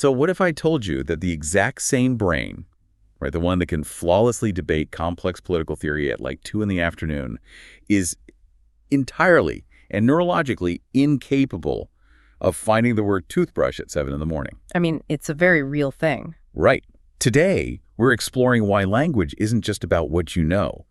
So what if I told you that the exact same brain, right, the one that can flawlessly debate complex political theory at like 2 in the afternoon, is entirely and neurologically incapable of finding the word toothbrush at 7 in the morning? I mean, it's a very real thing. Right. Today, we're exploring why language isn't just about what you know.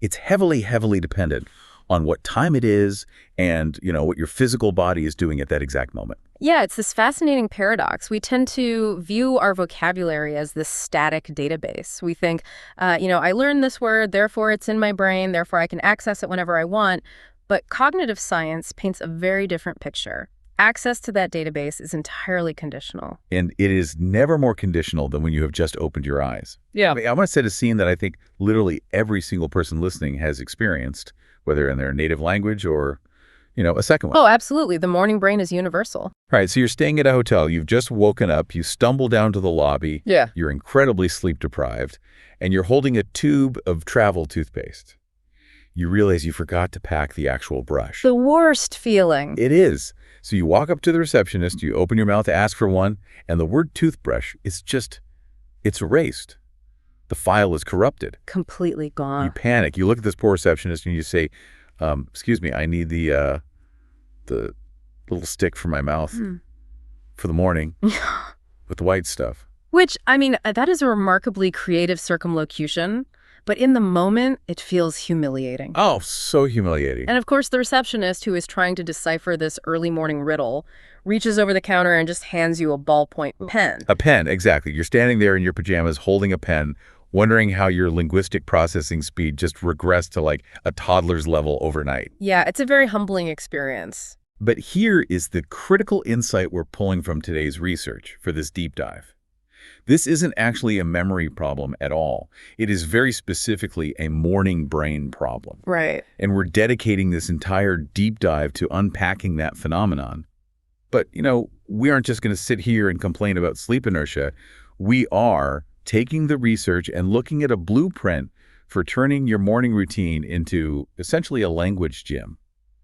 It's heavily, heavily dependent on what time it is and, what your physical body is doing at that exact moment. Yeah, it's this fascinating paradox. We tend to view our vocabulary as this static database. We think, I learned this word, therefore it's in my brain, therefore I can access it whenever I want. But cognitive science paints a very different picture. Access to that database is entirely conditional. And it is never more conditional than when you have just opened your eyes. Yeah. I mean, I want to set a scene that I think literally every single person listening has experienced, whether in their native language or, a second one. Oh, absolutely. The morning brain is universal. All right, so you're staying at a hotel. You've just woken up. You stumble down to the lobby. Yeah. You're incredibly sleep deprived, and you're holding a tube of travel toothpaste. You realize you forgot to pack the actual brush. The worst feeling. It is. So you walk up to the receptionist, you open your mouth to ask for one, and the word toothbrush is it's erased. The file is corrupted. Completely gone. You panic. You look at this poor receptionist and you say, excuse me, I need the little stick for my mouth for the morning with the white stuff. Which, I mean, that is a remarkably creative circumlocution. But in the moment, it feels humiliating. Oh, so humiliating. And of course, the receptionist, who is trying to decipher this early morning riddle, reaches over the counter and just hands you a ballpoint pen. A pen, exactly. You're standing there in your pajamas holding a pen, wondering how your linguistic processing speed just regressed to like a toddler's level overnight. Yeah, it's a very humbling experience. But here is the critical insight we're pulling from today's research for this deep dive. This isn't actually a memory problem at all. It is very specifically a morning brain problem. Right. And we're dedicating this entire deep dive to unpacking that phenomenon. But, we aren't just going to sit here and complain about sleep inertia. We are taking the research and looking at a blueprint for turning your morning routine into essentially a language gym.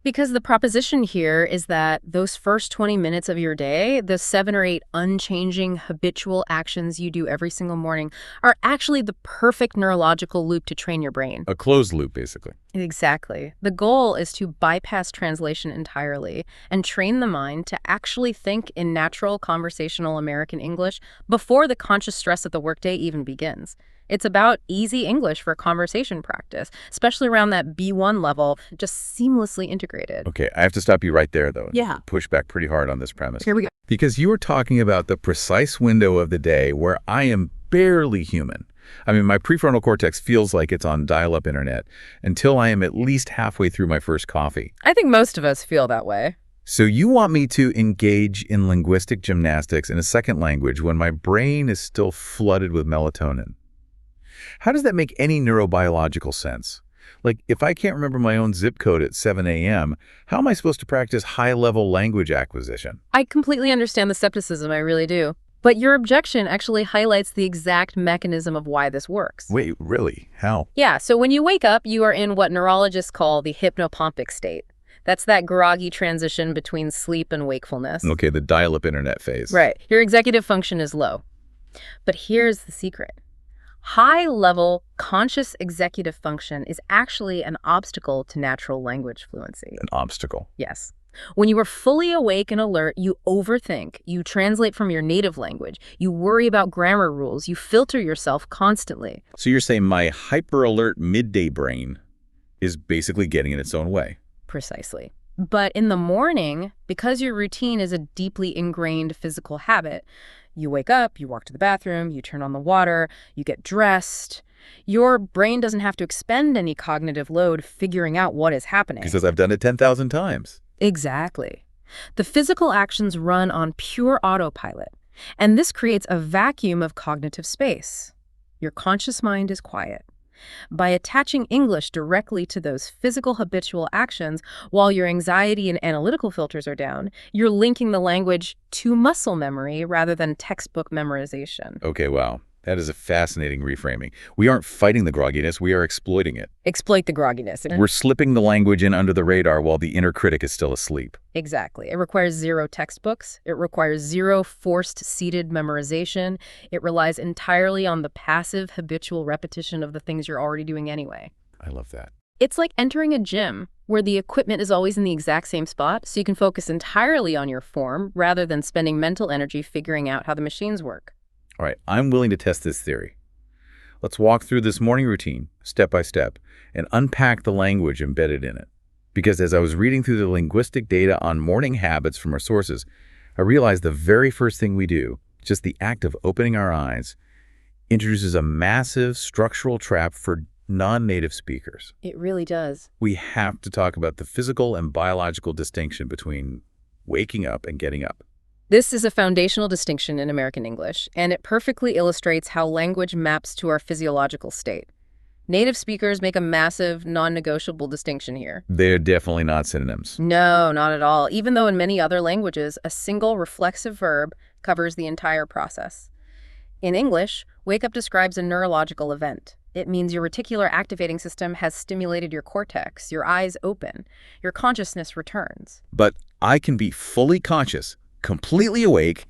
Because the proposition here is that those first 20 minutes of your day, the 7 or 8 unchanging habitual actions you do every single morning, are actually the perfect neurological loop to train your brain. A closed loop, basically. Exactly. The goal is to bypass translation entirely and train the mind to actually think in natural conversational American English before the conscious stress of the workday even begins. It's about easy English for conversation practice, especially around that B1 level, just seamlessly integrated. Okay, I have to stop you right there, though. Yeah. Push back pretty hard on this premise. Here we go. Because you are talking about the precise window of the day where I am barely human. I mean, my prefrontal cortex feels like it's on dial-up internet until I am at least halfway through my first coffee. I think most of us feel that way. So you want me to engage in linguistic gymnastics in a second language when my brain is still flooded with melatonin? How does that make any neurobiological sense? Like, if I can't remember my own zip code at 7 a.m., how am I supposed to practice high-level language acquisition? I completely understand the skepticism, I really do. But your objection actually highlights the exact mechanism of why this works. Wait, really? How? Yeah, so when you wake up, you are in what neurologists call the hypnopompic state. That's that groggy transition between sleep and wakefulness. Okay, the dial-up internet phase. Right. Your executive function is low. But here's the secret. High-level conscious executive function is actually an obstacle to natural language fluency. An obstacle. Yes. When you are fully awake and alert, you overthink, you translate from your native language, you worry about grammar rules, you filter yourself constantly. So you're saying my hyper-alert midday brain is basically getting in its own way. Precisely. But in the morning, because your routine is a deeply ingrained physical habit, you wake up, you walk to the bathroom, you turn on the water, you get dressed. Your brain doesn't have to expend any cognitive load figuring out what is happening. Because I've done it 10,000 times. Exactly. The physical actions run on pure autopilot, and this creates a vacuum of cognitive space. Your conscious mind is quiet. By attaching English directly to those physical habitual actions while your anxiety and analytical filters are down, you're linking the language to muscle memory rather than textbook memorization. Okay, wow. That is a fascinating reframing. We aren't fighting the grogginess, we are exploiting it. Exploit the grogginess. We're slipping the language in under the radar while the inner critic is still asleep. Exactly. It requires zero textbooks. It requires zero forced seated memorization. It relies entirely on the passive, habitual repetition of the things you're already doing anyway. I love that. It's like entering a gym where the equipment is always in the exact same spot, so you can focus entirely on your form rather than spending mental energy figuring out how the machines work. All right, I'm willing to test this theory. Let's walk through this morning routine, step by step, and unpack the language embedded in it. Because as I was reading through the linguistic data on morning habits from our sources, I realized the very first thing we do, just the act of opening our eyes, introduces a massive structural trap for non-native speakers. It really does. We have to talk about the physical and biological distinction between waking up and getting up. This is a foundational distinction in American English, and it perfectly illustrates how language maps to our physiological state. Native speakers make a massive, non-negotiable distinction here. They're definitely not synonyms. No, not at all. Even though in many other languages, a single reflexive verb covers the entire process. In English, wake up describes a neurological event. It means your reticular activating system has stimulated your cortex, your eyes open, your consciousness returns. But I can be fully conscious, completely awake,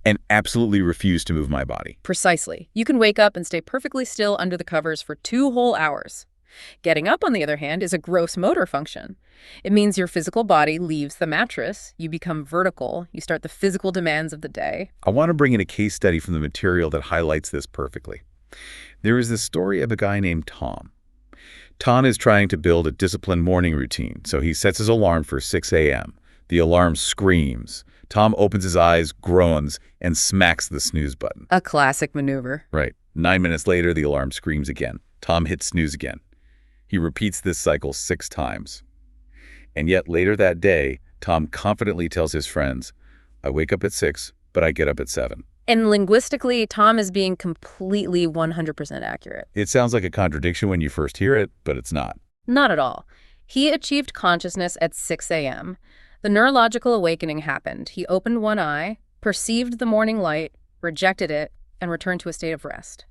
and absolutely refuse to move my body. Precisely. You can wake up and stay perfectly still under the covers for 2 whole hours. Getting up, on the other hand, is a gross motor function. It means your physical body leaves the mattress, you become vertical, you start the physical demands of the day. I want to bring in a case study from the material that highlights this perfectly. There is this story of a guy named Tom. Tom is trying to build a disciplined morning routine, so he sets his alarm for 6 a.m. The alarm screams. Tom opens his eyes, groans, and smacks the snooze button. A classic maneuver. Right. 9 minutes later, the alarm screams again. Tom hits snooze again. He repeats this cycle 6 times. And yet later that day, Tom confidently tells his friends, I wake up at 6, but I get up at 7. And linguistically, Tom is being completely 100% accurate. It sounds like a contradiction when you first hear it, but it's not. Not at all. He achieved consciousness at 6 a.m. The neurological awakening happened. He opened one eye, perceived the morning light, rejected it, and returned to a state of rest.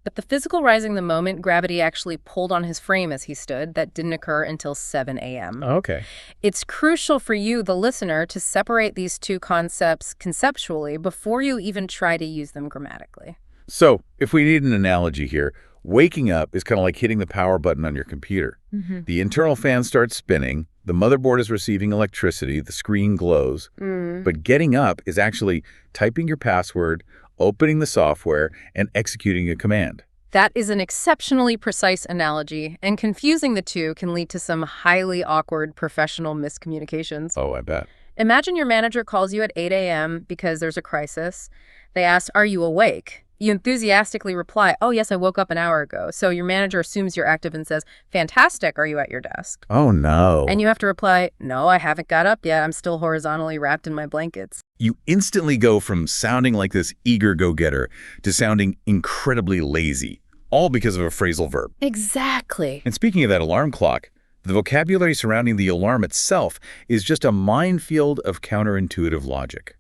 But the physical rising the moment gravity actually pulled on his frame as he stood, that didn't occur until 7 a.m. Okay. It's crucial for you, the listener, to separate these two concepts conceptually before you even try to use them grammatically. So, if we need an analogy here, waking up is kind of like hitting the power button on your computer. The internal fan starts spinning, the motherboard is receiving electricity, the screen glows. But getting up is actually typing your password, opening the software, and executing a command. That is an exceptionally precise analogy, and confusing the two can lead to some highly awkward professional miscommunications. Oh, I bet. Imagine your manager calls you at 8 a.m. because there's a crisis. They ask, are you awake? You enthusiastically reply, oh, yes, I woke up an hour ago. So your manager assumes you're active and says, fantastic, are you at your desk? Oh, no. And you have to reply, no, I haven't got up yet. I'm still horizontally wrapped in my blankets. You instantly go from sounding like this eager go-getter to sounding incredibly lazy, all because of a phrasal verb. Exactly. And speaking of that alarm clock, the vocabulary surrounding the alarm itself is just a minefield of counterintuitive logic.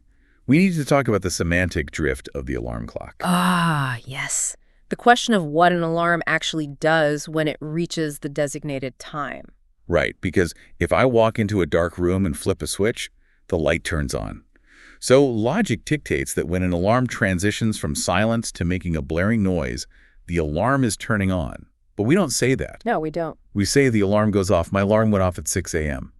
We need to talk about the semantic drift of the alarm clock. Ah, yes. The question of what an alarm actually does when it reaches the designated time. Right, because if I walk into a dark room and flip a switch, the light turns on. So logic dictates that when an alarm transitions from silence to making a blaring noise, the alarm is turning on. But we don't say that. No, we don't. We say the alarm goes off. My alarm went off at 6 a.m.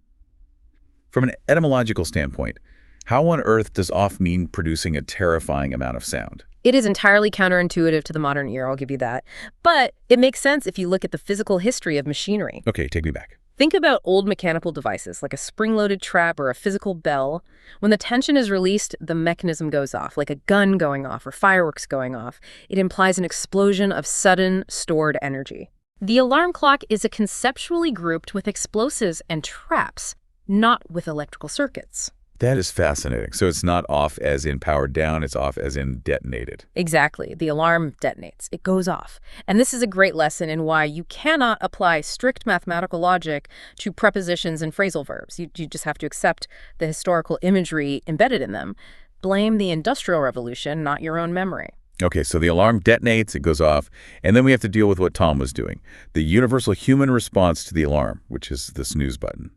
From an etymological standpoint, how on earth does off mean producing a terrifying amount of sound? It is entirely counterintuitive to the modern ear, I'll give you that. But it makes sense if you look at the physical history of machinery. Okay, take me back. Think about old mechanical devices like a spring-loaded trap or a physical bell. When the tension is released, the mechanism goes off, like a gun going off or fireworks going off. It implies an explosion of sudden, stored energy. The alarm clock is conceptually grouped with explosives and traps, not with electrical circuits. That is fascinating. So it's not off as in powered down, it's off as in detonated. Exactly. The alarm detonates. It goes off. And this is a great lesson in why you cannot apply strict mathematical logic to prepositions and phrasal verbs. You just have to accept the historical imagery embedded in them. Blame the Industrial Revolution, not your own memory. Okay, so the alarm detonates, it goes off, and then we have to deal with what Tom was doing, the universal human response to the alarm, which is the snooze button.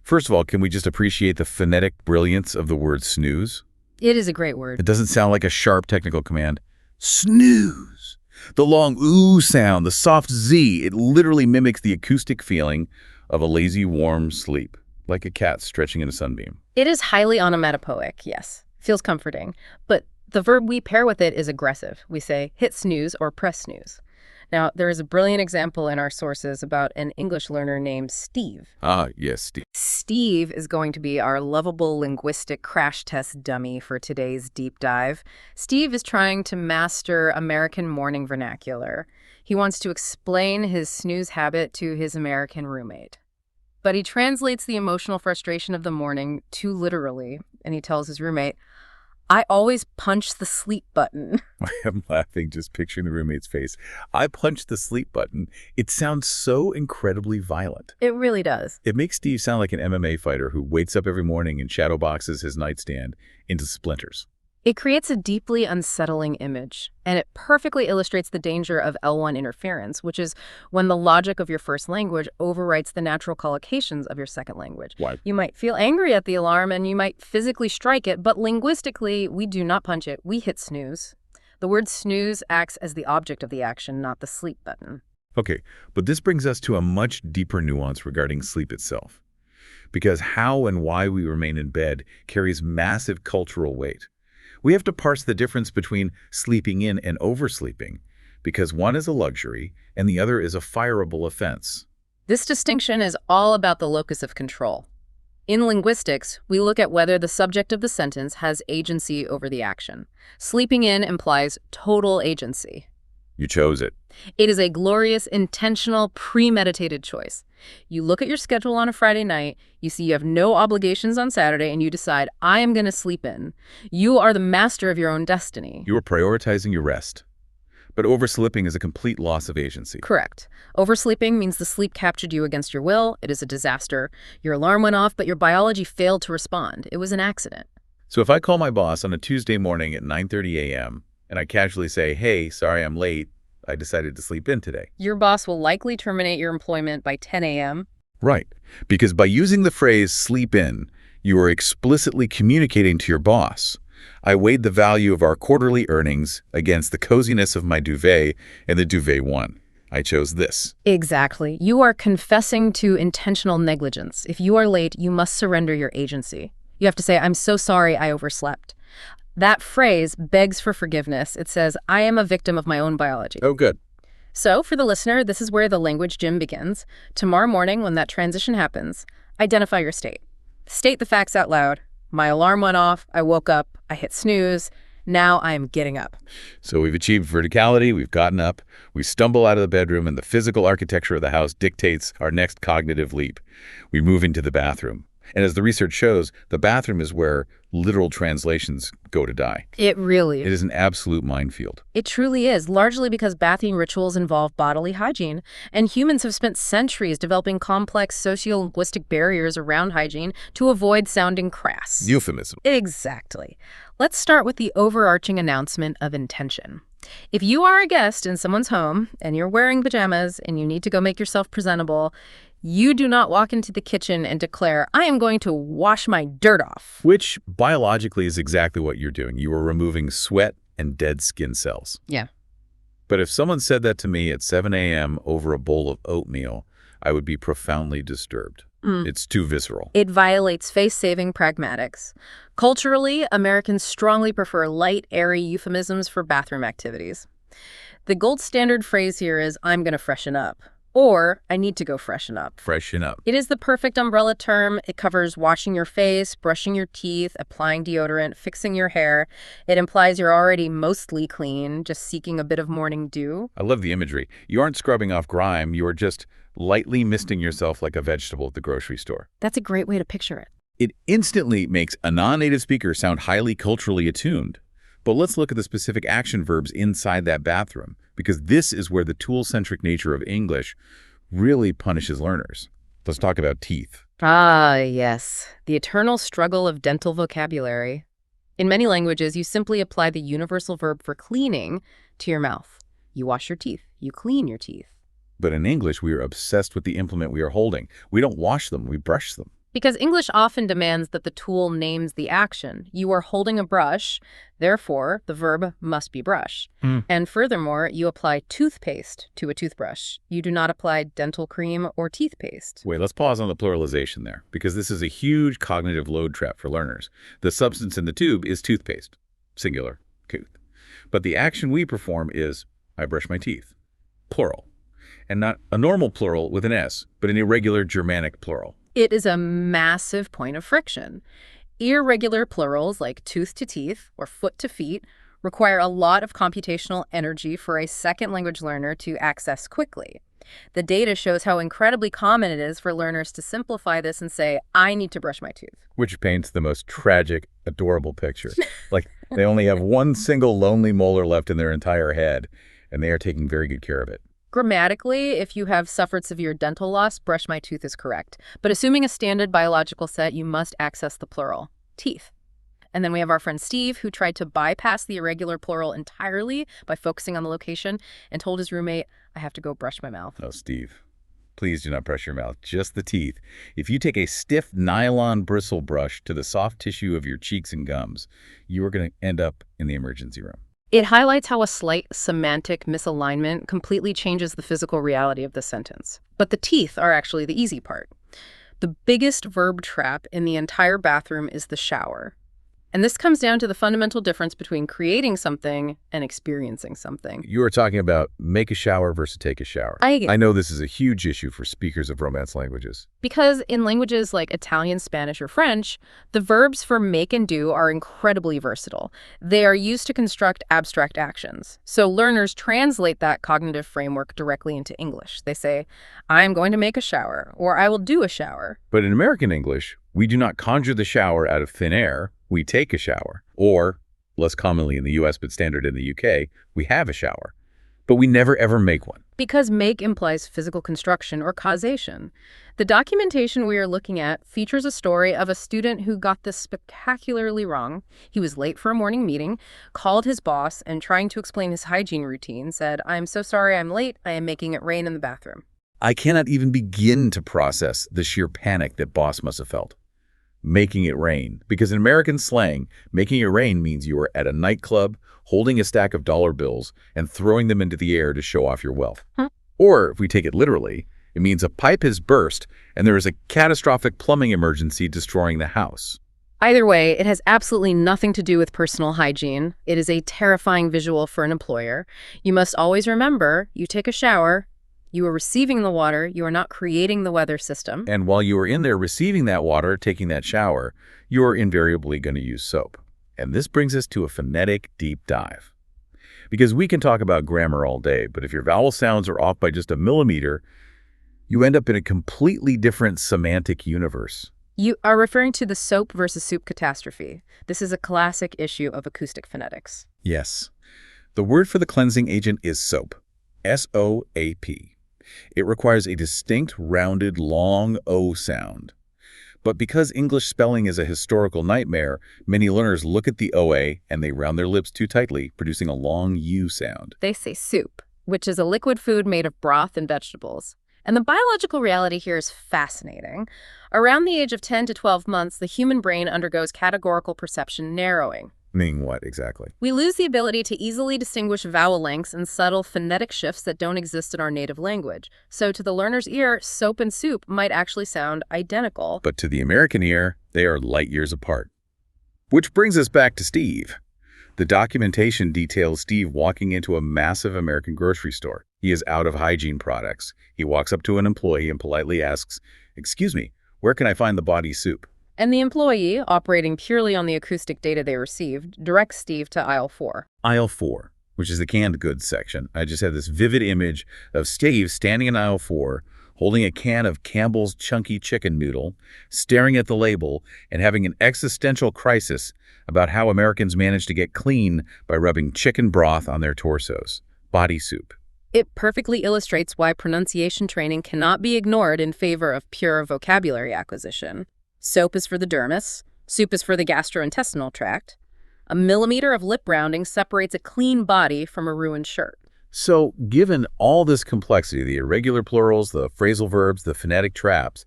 First of all, can we just appreciate the phonetic brilliance of the word snooze? It is a great word. It doesn't sound like a sharp technical command. Snooze! The long ooh sound, the soft Z, it literally mimics the acoustic feeling of a lazy, warm sleep, like a cat stretching in a sunbeam. It is highly onomatopoeic, yes. Feels comforting. But the verb we pair with it is aggressive. We say hit snooze or press snooze. Now, there is a brilliant example in our sources about an English learner named Steve. Ah, yes, Steve. Steve is going to be our lovable linguistic crash test dummy for today's deep dive. Steve is trying to master American morning vernacular. He wants to explain his snooze habit to his American roommate. But he translates the emotional frustration of the morning too literally, and he tells his roommate, I always punch the sleep button. I am laughing just picturing the roommate's face. I punched the sleep button. It sounds so incredibly violent. It really does. It makes Steve sound like an MMA fighter who wakes up every morning and shadow boxes his nightstand into splinters. It creates a deeply unsettling image, and it perfectly illustrates the danger of L1 interference, which is when the logic of your first language overwrites the natural collocations of your second language. Why? You might feel angry at the alarm and you might physically strike it, but linguistically, we do not punch it. We hit snooze. The word snooze acts as the object of the action, not the sleep button. Okay, but this brings us to a much deeper nuance regarding sleep itself. Because how and why we remain in bed carries massive cultural weight. We have to parse the difference between sleeping in and oversleeping, because one is a luxury and the other is a fireable offense. This distinction is all about the locus of control. In linguistics, we look at whether the subject of the sentence has agency over the action. Sleeping in implies total agency. You chose it. It is a glorious, intentional, premeditated choice. You look at your schedule on a Friday night, you see you have no obligations on Saturday, and you decide, I am going to sleep in. You are the master of your own destiny. You are prioritizing your rest. But oversleeping is a complete loss of agency. Correct. Oversleeping means the sleep captured you against your will. It is a disaster. Your alarm went off, but your biology failed to respond. It was an accident. So if I call my boss on a Tuesday morning at 9:30 a.m., and I casually say, hey, sorry I'm late, I decided to sleep in today. Your boss will likely terminate your employment by 10 a.m. Right. Because by using the phrase sleep in, you are explicitly communicating to your boss, I weighed the value of our quarterly earnings against the coziness of my duvet, and the duvet won. I chose this. Exactly. You are confessing to intentional negligence. If you are late, you must surrender your agency. You have to say, I'm so sorry I overslept. That phrase begs for forgiveness. It says, I am a victim of my own biology. Oh, good. So, for the listener, this is where the language gym begins. Tomorrow morning, when that transition happens, identify your state. State the facts out loud. My alarm went off, I woke up, I hit snooze, now I am getting up. So we've achieved verticality, we've gotten up, we stumble out of the bedroom, and the physical architecture of the house dictates our next cognitive leap. We move into the bathroom. And as the research shows, the bathroom is where literal translations go to die. It really It is. is an absolute minefield. It truly is, largely because bathing rituals involve bodily hygiene, and humans have spent centuries developing complex sociolinguistic barriers around hygiene to avoid sounding crass. Euphemism. Exactly. Let's start with the overarching announcement of intention. If you are a guest in someone's home and you're wearing pajamas and you need to go make yourself presentable, you do not walk into the kitchen and declare, I am going to wash my dirt off. Which biologically is exactly what you're doing. You are removing sweat and dead skin cells. Yeah. But if someone said that to me at 7 a.m. over a bowl of oatmeal, I would be profoundly disturbed. It's too visceral. It violates face-saving pragmatics. Culturally, Americans strongly prefer light, airy euphemisms for bathroom activities. The gold standard phrase here is, I'm going to freshen up. Or, I need to go freshen up. Freshen up. It is the perfect umbrella term. It covers washing your face, brushing your teeth, applying deodorant, fixing your hair. It implies you're already mostly clean, just seeking a bit of morning dew. I love the imagery. You aren't scrubbing off grime. You are just lightly misting yourself like a vegetable at the grocery store. That's a great way to picture it. It instantly makes a non-native speaker sound highly culturally attuned. But let's look at the specific action verbs inside that bathroom, because this is where the tool-centric nature of English really punishes learners. Let's talk about teeth. Ah, yes. The eternal struggle of dental vocabulary. In many languages, you simply apply the universal verb for cleaning to your mouth. You wash your teeth. You clean your teeth. But in English, we are obsessed with the implement we are holding. We don't wash them, we brush them. Because English often demands that the tool names the action. You are holding a brush, therefore the verb must be brush. And furthermore, you apply toothpaste to a toothbrush. You do not apply dental cream or teeth paste. Wait, let's pause on the pluralization there, because this is a huge cognitive load trap for learners. The substance in the tube is toothpaste, singular, tooth. But the action we perform is, I brush my teeth, plural. And not a normal plural with an S, but an irregular Germanic plural. It is a massive point of friction. Irregular plurals like tooth to teeth or foot to feet require a lot of computational energy for a second language learner to access quickly. The data shows how incredibly common it is for learners to simplify this and say, I need to brush my tooth. Which paints the most tragic, adorable picture. Like they only have one single lonely molar left in their entire head, and they are taking very good care of it. Grammatically, if you have suffered severe dental loss, brush my tooth is correct. But assuming a standard biological set, you must access the plural, teeth. And then we have our friend Steve, who tried to bypass the irregular plural entirely by focusing on the location and told his roommate, I have to go brush my mouth. Oh, Steve, please do not brush your mouth, just the teeth. If you take a stiff nylon bristle brush to the soft tissue of your cheeks and gums, you are going to end up in the emergency room. It highlights how a slight semantic misalignment completely changes the physical reality of the sentence. But the teeth are actually the easy part. The biggest verb trap in the entire bathroom is the shower. And this comes down to the fundamental difference between creating something and experiencing something. You are talking about make a shower versus take a shower. I know this is a huge issue for speakers of Romance languages. Because in languages like Italian, Spanish, or French, the verbs for make and do are incredibly versatile. They are used to construct abstract actions. So learners translate that cognitive framework directly into English. They say, I'm going to make a shower, or I will do a shower. But in American English, we do not conjure the shower out of thin air. We take a shower. Or, less commonly in the US but standard in the UK, we have a shower. But we never ever make one. Because make implies physical construction or causation. The documentation we are looking at features a story of a student who got this spectacularly wrong. He was late for a morning meeting, called his boss, and trying to explain his hygiene routine, said, I'm so sorry I'm late. I am making it rain in the bathroom. I cannot even begin to process the sheer panic that boss must have felt. Making it rain. Because in American slang, making it rain means you are at a nightclub, holding a stack of dollar bills, and throwing them into the air to show off your wealth. Or, if we take it literally, it means a pipe has burst and there is a catastrophic plumbing emergency destroying the house. Either way, it has absolutely nothing to do with personal hygiene. It is a terrifying visual for an employer. You must always remember, you take a shower, you are receiving the water, you are not creating the weather system. And while you are in there receiving that water, taking that shower, you are invariably going to use soap. And this brings us to a phonetic deep dive. Because we can talk about grammar all day, but if your vowel sounds are off by just a millimeter, you end up in a completely different semantic universe. You are referring to the soap versus soup catastrophe. This is a classic issue of acoustic phonetics. Yes. The word for the cleansing agent is soap. S-O-A-P. It requires a distinct, rounded, long O sound. But because English spelling is a historical nightmare, many learners look at the OA and they round their lips too tightly, producing a long U sound. They say soup, which is a liquid food made of broth and vegetables. And the biological reality here is fascinating. Around the age of 10 to 12 months, the human brain undergoes categorical perception narrowing. Meaning what exactly? We lose the ability to easily distinguish vowel lengths and subtle phonetic shifts that don't exist in our native language. So to the learner's ear, soap and soup might actually sound identical. But to the American ear, they are light years apart. Which brings us back to Steve. The documentation details Steve walking into a massive American grocery store. He is out of hygiene products. He walks up to an employee and politely asks, "Excuse me, where can I find the body soup?" And the employee, operating purely on the acoustic data they received, directs Steve to aisle 4. Aisle 4, which is the canned goods section. I just had this vivid image of Steve standing in aisle 4, holding a can of Campbell's Chunky Chicken Noodle, staring at the label, and having an existential crisis about how Americans manage to get clean by rubbing chicken broth on their torsos. Body soup. It perfectly illustrates why pronunciation training cannot be ignored in favor of pure vocabulary acquisition. Soap is for the dermis, soup is for the gastrointestinal tract. A millimeter of lip rounding separates a clean body from a ruined shirt. So, given all this complexity, the irregular plurals, the phrasal verbs, the phonetic traps,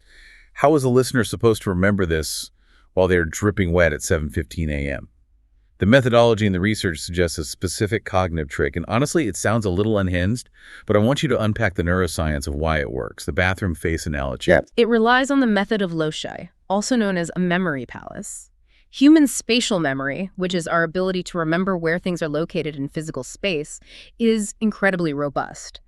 how is a listener supposed to remember this while they're dripping wet at 7:15 a.m.? The methodology and the research suggests a specific cognitive trick, and honestly, it sounds a little unhinged, but I want you to unpack the neuroscience of why it works, the bathroom face analogy. Yeah. It relies on the method of loci, also known as a memory palace. Human spatial memory, which is our ability to remember where things are located in physical space, is incredibly robust.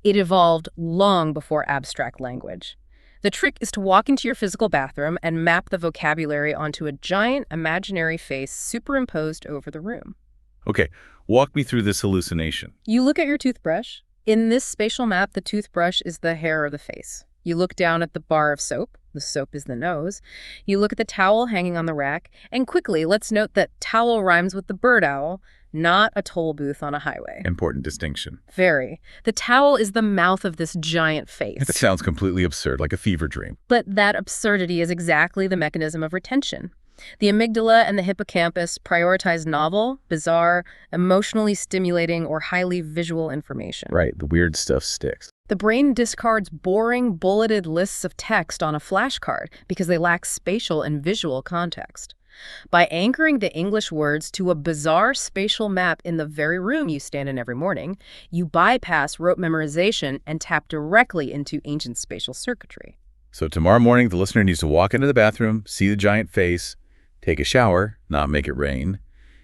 It evolved long before abstract language. The trick is to walk into your physical bathroom and map the vocabulary onto a giant imaginary face superimposed over the room. Okay, walk me through this hallucination. You look at your toothbrush. In this spatial map, the toothbrush is the hair of the face. You look down at the bar of soap. The soap is the nose. You look at the towel hanging on the rack. And quickly, let's note that towel rhymes with the bird owl, not a toll booth on a highway. Important distinction. Very. The towel is the mouth of this giant face. That sounds completely absurd, like a fever dream. But that absurdity is exactly the mechanism of retention. The amygdala and the hippocampus prioritize novel, bizarre, emotionally stimulating, or highly visual information. Right, the weird stuff sticks. The brain discards boring, bulleted lists of text on a flashcard because they lack spatial and visual context. By anchoring the English words to a bizarre spatial map in the very room you stand in every morning, you bypass rote memorization and tap directly into ancient spatial circuitry. So tomorrow morning, the listener needs to walk into the bathroom, see the giant face, take a shower, not make it rain,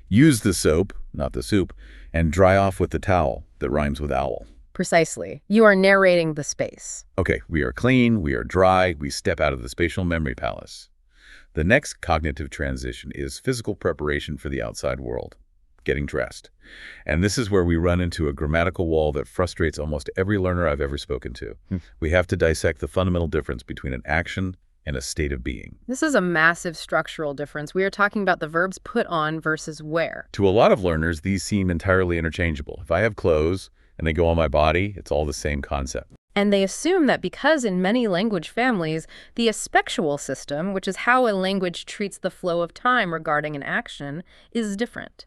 use the soap, not the soup, and dry off with the towel that rhymes with owl. Precisely. You are narrating the space. Okay, we are clean, we are dry, we step out of the spatial memory palace. The next cognitive transition is physical preparation for the outside world, getting dressed. And this is where we run into a grammatical wall that frustrates almost every learner I've ever spoken to. We have to dissect the fundamental difference between an action and a state of being. This is a massive structural difference. We are talking about the verbs put on versus wear. To a lot of learners, these seem entirely interchangeable. If I have clothes and they go on my body, it's all the same concept. And they assume that because in many language families, the aspectual system, which is how a language treats the flow of time regarding an action, is different.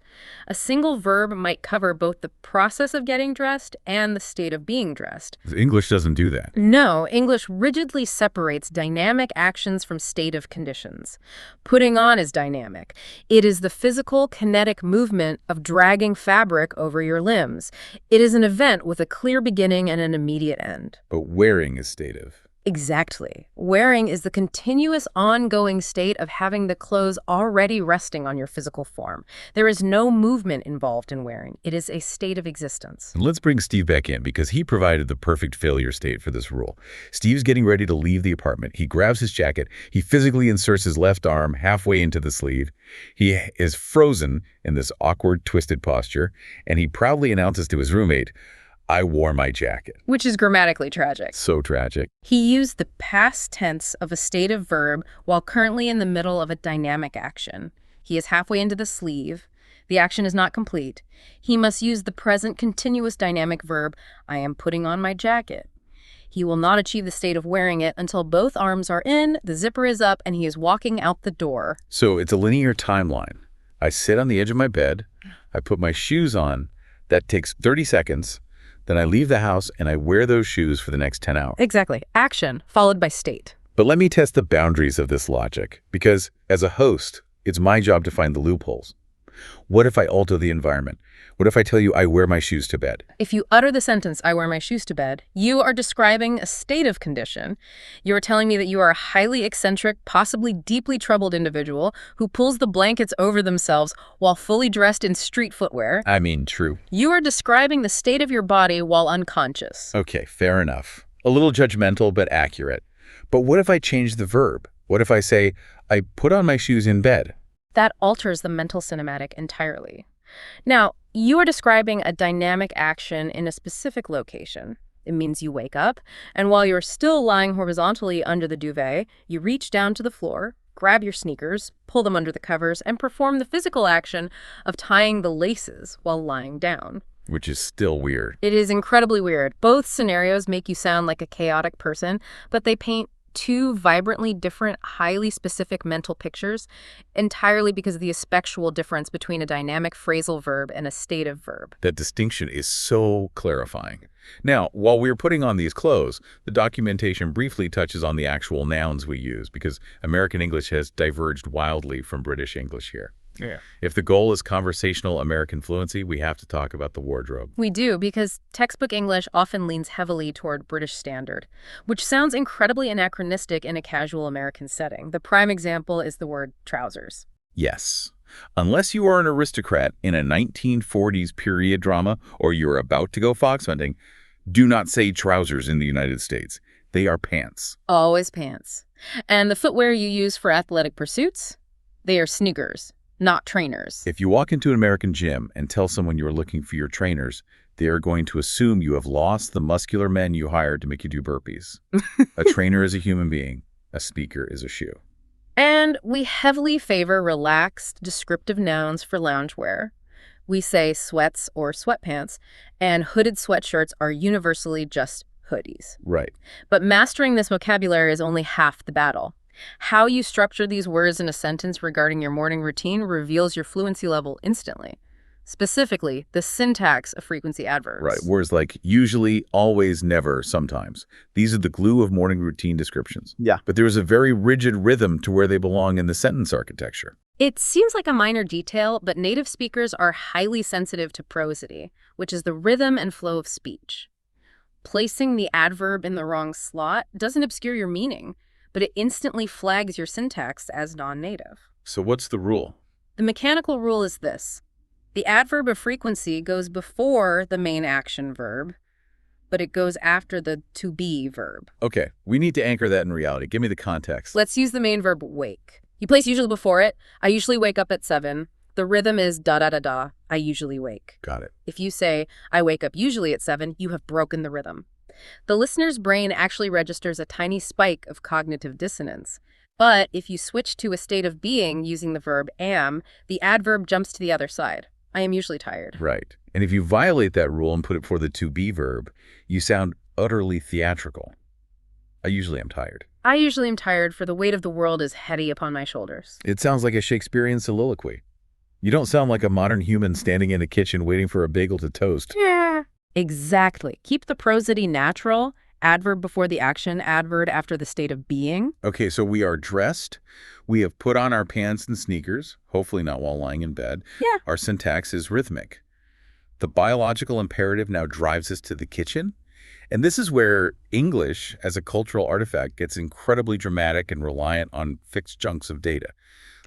A single verb might cover both the process of getting dressed and the state of being dressed. English doesn't do that. No, English rigidly separates dynamic actions from state of conditions. Putting on is dynamic. It is the physical, kinetic movement of dragging fabric over your limbs. It is an event with a clear beginning and an immediate end. But wearing is stative. Exactly. Wearing is the continuous ongoing state of having the clothes already resting on your physical form. There is no movement involved in wearing. It is a state of existence. And let's bring Steve back in because he provided the perfect failure state for this rule. Steve's getting ready to leave the apartment. He grabs his jacket. He physically inserts his left arm halfway into the sleeve. He is frozen in this awkward, twisted posture, and he proudly announces to his roommate, "I wore my jacket." Which is grammatically tragic. So tragic. He used the past tense of a stative verb while currently in the middle of a dynamic action. He is halfway into the sleeve. The action is not complete. He must use the present continuous dynamic verb, "I am putting on my jacket." He will not achieve the state of wearing it until both arms are in, the zipper is up, and he is walking out the door. So it's a linear timeline. I sit on the edge of my bed. I put my shoes on. That takes 30 seconds. Then I leave the house and I wear those shoes for the next 10 hours. Exactly. Action followed by state. But let me test the boundaries of this logic, because as a host, it's my job to find the loopholes. What if I alter the environment? What if I tell you I wear my shoes to bed? If you utter the sentence, "I wear my shoes to bed," you are describing a state of condition. You are telling me that you are a highly eccentric, possibly deeply troubled individual who pulls the blankets over themselves while fully dressed in street footwear. I mean, true. You are describing the state of your body while unconscious. Okay, fair enough. A little judgmental, but accurate. But what if I change the verb? What if I say, "I put on my shoes in bed"? That alters the mental cinematic entirely. Now, you are describing a dynamic action in a specific location. It means you wake up, and while you're still lying horizontally under the duvet, you reach down to the floor, grab your sneakers, pull them under the covers, and perform the physical action of tying the laces while lying down. Which is still weird. It is incredibly weird. Both scenarios make you sound like a chaotic person, but they paint two vibrantly different, highly specific mental pictures, entirely because of the aspectual difference between a dynamic phrasal verb and a stative verb. That distinction is so clarifying. Now, while we're putting on these clothes, the documentation briefly touches on the actual nouns we use because American English has diverged wildly from British English here. Yeah. If the goal is conversational American fluency, we have to talk about the wardrobe. We do, because textbook English often leans heavily toward British Standard, which sounds incredibly anachronistic in a casual American setting. The prime example is the word trousers. Yes. Unless you are an aristocrat in a 1940s period drama or you're about to go fox hunting, do not say trousers in the United States. They are pants. Always pants. And the footwear you use for athletic pursuits? They are sneakers, not trainers. If you walk into an American gym and tell someone you are looking for your trainers, they are going to assume you have lost the muscular men you hired to make you do burpees. A trainer is a human being. A speaker is a shoe. And we heavily favor relaxed, descriptive nouns for loungewear. We say sweats or sweatpants, and hooded sweatshirts are universally just hoodies. Right. But mastering this vocabulary is only half the battle. How you structure these words in a sentence regarding your morning routine reveals your fluency level instantly. Specifically, the syntax of frequency adverbs. Right. Words like usually, always, never, sometimes. These are the glue of morning routine descriptions. Yeah. But there is a very rigid rhythm to where they belong in the sentence architecture. It seems like a minor detail, but native speakers are highly sensitive to prosody, which is the rhythm and flow of speech. Placing the adverb in the wrong slot doesn't obscure your meaning, but it instantly flags your syntax as non-native. So what's the rule? The mechanical rule is this. The adverb of frequency goes before the main action verb, but it goes after the to be verb. Okay, we need to anchor that in reality. Give me the context. Let's use the main verb wake. You place usually before it. I usually wake up at 7. The rhythm is da-da-da-da. I usually wake. Got it. If you say, I wake up usually at 7, you have broken the rhythm. The listener's brain actually registers a tiny spike of cognitive dissonance. But if you switch to a state of being using the verb am, the adverb jumps to the other side. I am usually tired. Right. And if you violate that rule and put it before the to be verb, you sound utterly theatrical. I usually am tired. I usually am tired, for the weight of the world is heavy upon my shoulders. It sounds like a Shakespearean soliloquy. You don't sound like a modern human standing in a kitchen waiting for a bagel to toast. Yeah. Exactly. Keep the prosody natural, adverb before the action, adverb after the state of being. Okay, so we are dressed. We have put on our pants and sneakers, hopefully not while lying in bed. Yeah. Our syntax is rhythmic. The biological imperative now drives us to the kitchen. And this is where English, as a cultural artifact, gets incredibly dramatic and reliant on fixed chunks of data.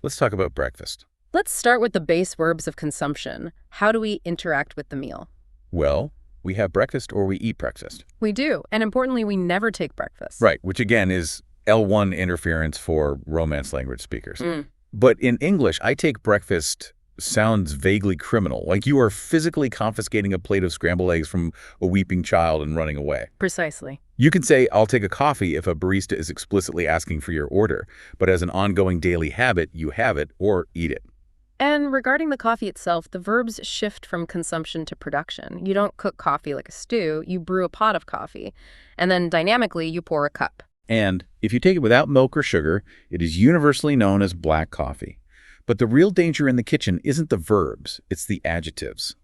Let's talk about breakfast. Let's start with the base verbs of consumption. How do we interact with the meal? Well, we have breakfast or we eat breakfast. We do. And importantly, we never take breakfast. Right, which again is L1 interference for Romance language speakers. But in English, I take breakfast sounds vaguely criminal, like you are physically confiscating a plate of scrambled eggs from a weeping child and running away. Precisely. You can say, I'll take a coffee if a barista is explicitly asking for your order, but as an ongoing daily habit, you have it or eat it. And regarding the coffee itself, the verbs shift from consumption to production. You don't cook coffee like a stew, you brew a pot of coffee, and then dynamically you pour a cup. And if you take it without milk or sugar, it is universally known as black coffee. But the real danger in the kitchen isn't the verbs, it's the adjectives.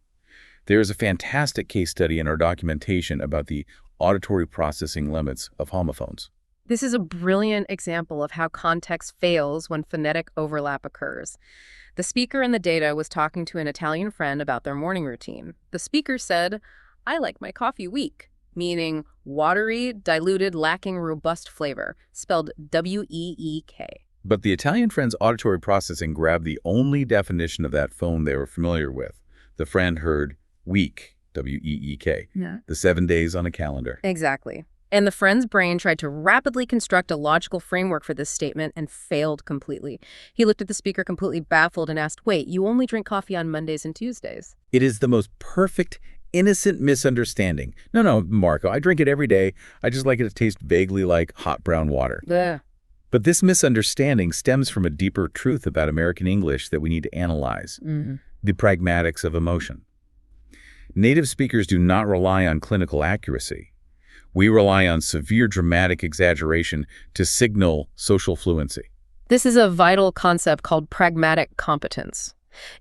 There is a fantastic case study in our documentation about the auditory processing limits of homophones. This is a brilliant example of how context fails when phonetic overlap occurs. The speaker in the data was talking to an Italian friend about their morning routine. The speaker said, I like my coffee weak, meaning watery, diluted, lacking robust flavor, spelled W-E-E-K. But the Italian friend's auditory processing grabbed the only definition of that phone they were familiar with. The friend heard week, W-E-E-K, the 7 days on a calendar. Exactly. And the friend's brain tried to rapidly construct a logical framework for this statement and failed completely. He looked at the speaker completely baffled and asked, wait, you only drink coffee on Mondays and Tuesdays? It is the most perfect, innocent misunderstanding. No, Marco, I drink it every day. I just like it to taste vaguely like hot brown water. Blech. But this misunderstanding stems from a deeper truth about American English that we need to analyze. The pragmatics of emotion. Native speakers do not rely on clinical accuracy. We rely on severe dramatic exaggeration to signal social fluency. This is a vital concept called pragmatic competence.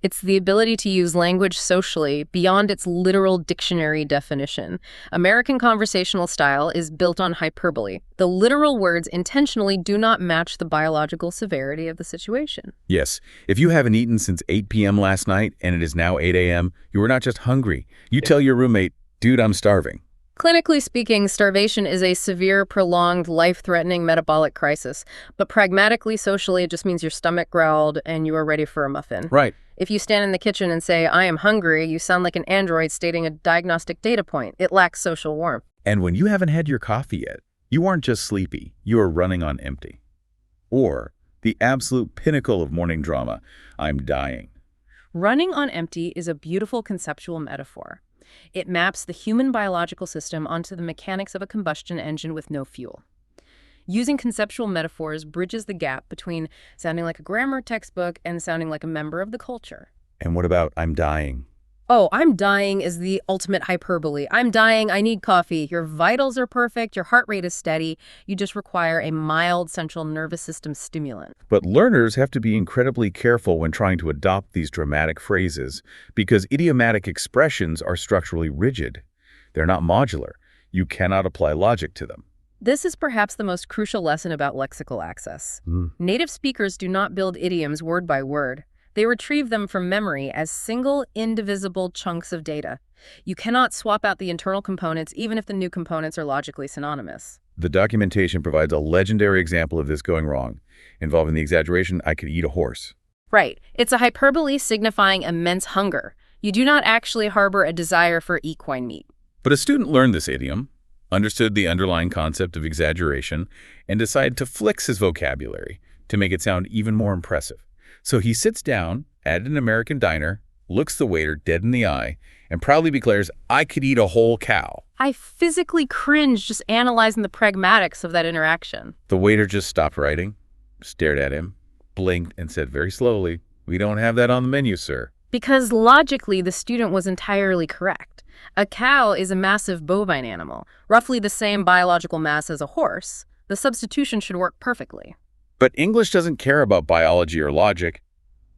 It's the ability to use language socially beyond its literal dictionary definition. American conversational style is built on hyperbole. The literal words intentionally do not match the biological severity of the situation. Yes, if you haven't eaten since 8 p.m. last night and it is now 8 a.m., you are not just hungry. You tell your roommate, dude, I'm starving. Clinically speaking, starvation is a severe, prolonged, life-threatening metabolic crisis. But pragmatically, socially, it just means your stomach growled and you are ready for a muffin. Right. If you stand in the kitchen and say, I am hungry, you sound like an android stating a diagnostic data point. It lacks social warmth. And when you haven't had your coffee yet, you aren't just sleepy, you are running on empty. Or the absolute pinnacle of morning drama, I'm dying. Running on empty is a beautiful conceptual metaphor. It maps the human biological system onto the mechanics of a combustion engine with no fuel. Using conceptual metaphors bridges the gap between sounding like a grammar textbook and sounding like a member of the culture. And what about I'm dying? Oh, I'm dying is the ultimate hyperbole. I'm dying, I need coffee. Your vitals are perfect, your heart rate is steady. You just require a mild central nervous system stimulant. But learners have to be incredibly careful when trying to adopt these dramatic phrases because idiomatic expressions are structurally rigid. They're not modular. You cannot apply logic to them. This is perhaps the most crucial lesson about lexical access. Native speakers do not build idioms word by word. They retrieve them from memory as single, indivisible chunks of data. You cannot swap out the internal components even if the new components are logically synonymous. The documentation provides a legendary example of this going wrong, involving the exaggeration, I could eat a horse. Right. It's a hyperbole signifying immense hunger. You do not actually harbor a desire for equine meat. But a student learned this idiom, understood the underlying concept of exaggeration, and decided to flex his vocabulary to make it sound even more impressive. So he sits down at an American diner, looks the waiter dead in the eye, and proudly declares, I could eat a whole cow. I physically cringe just analyzing the pragmatics of that interaction. The waiter just stopped writing, stared at him, blinked, and said very slowly, we don't have that on the menu, sir. Because logically, the student was entirely correct. A cow is a massive bovine animal, roughly the same biological mass as a horse. The substitution should work perfectly. But English doesn't care about biology or logic.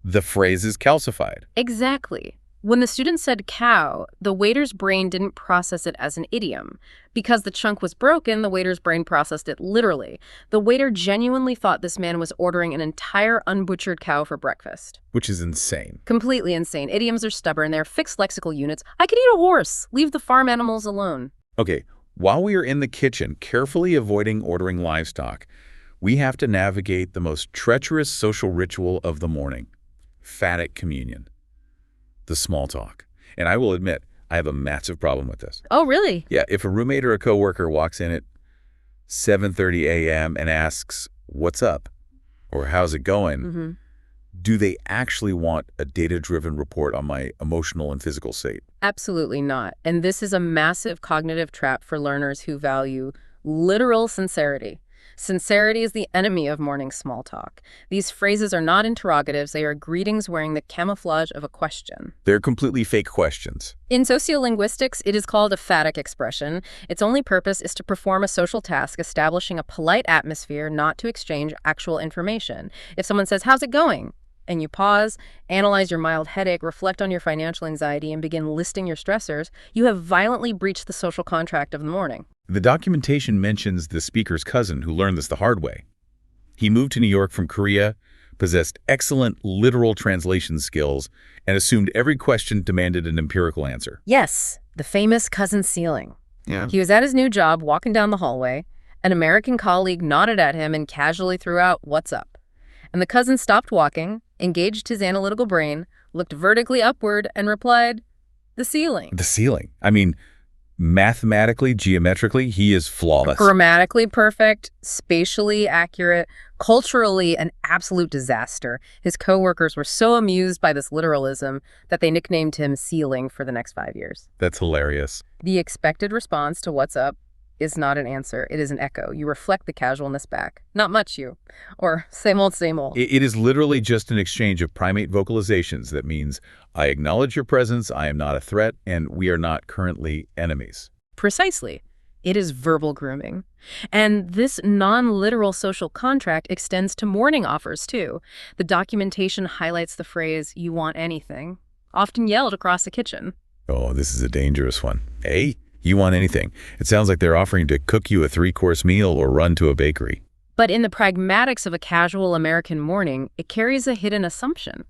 The phrase is calcified. Exactly. When the student said cow, the waiter's brain didn't process it as an idiom. Because the chunk was broken, the waiter's brain processed it literally. The waiter genuinely thought this man was ordering an entire unbutchered cow for breakfast. Which is insane. Completely insane. Idioms are stubborn. They're fixed lexical units. I could eat a horse. Leave the farm animals alone. Okay, while we are in the kitchen, carefully avoiding ordering livestock, we have to navigate the most treacherous social ritual of the morning, phatic communion, the small talk. And I will admit, I have a massive problem with this. Oh, really? Yeah, if a roommate or a coworker walks in at 7:30 a.m. and asks, what's up? Or how's it going? Do they actually want a data-driven report on my emotional and physical state? Absolutely not. And this is a massive cognitive trap for learners who value literal sincerity. Sincerity is the enemy of morning small talk. These phrases are not interrogatives. They are greetings wearing the camouflage of a question. They're completely fake questions. In sociolinguistics, it is called a phatic expression. Its only purpose is to perform a social task, establishing a polite atmosphere, not to exchange actual information. If someone says, how's it going? And you pause, analyze your mild headache, reflect on your financial anxiety, and begin listing your stressors, you have violently breached the social contract of the morning. The documentation mentions the speaker's cousin who learned this the hard way. He moved to New York from Korea, possessed excellent literal translation skills, and assumed every question demanded an empirical answer. Yes, the famous cousin ceiling. Yeah. He was at his new job, walking down the hallway. An American colleague nodded at him and casually threw out, what's up? And the cousin stopped walking, engaged his analytical brain, looked vertically upward, and replied, the ceiling. The ceiling. I mean, mathematically, geometrically, he is flawless. Grammatically perfect, spatially accurate, culturally an absolute disaster. His coworkers were so amused by this literalism that they nicknamed him Ceiling for the next 5 years. That's hilarious. The expected response to what's up is not an answer. It is an echo. You reflect the casualness back. Not much, you. Or same old, same old. It is literally just an exchange of primate vocalizations that means I acknowledge your presence, I am not a threat, and we are not currently enemies. Precisely. It is verbal grooming. And this non-literal social contract extends to morning offers, too. The documentation highlights the phrase, "you want anything," often yelled across the kitchen. Oh, this is a dangerous one. Hey, you want anything? It sounds like they're offering to cook you a 3-course meal or run to a bakery. But in the pragmatics of a casual American morning, it carries a hidden assumption.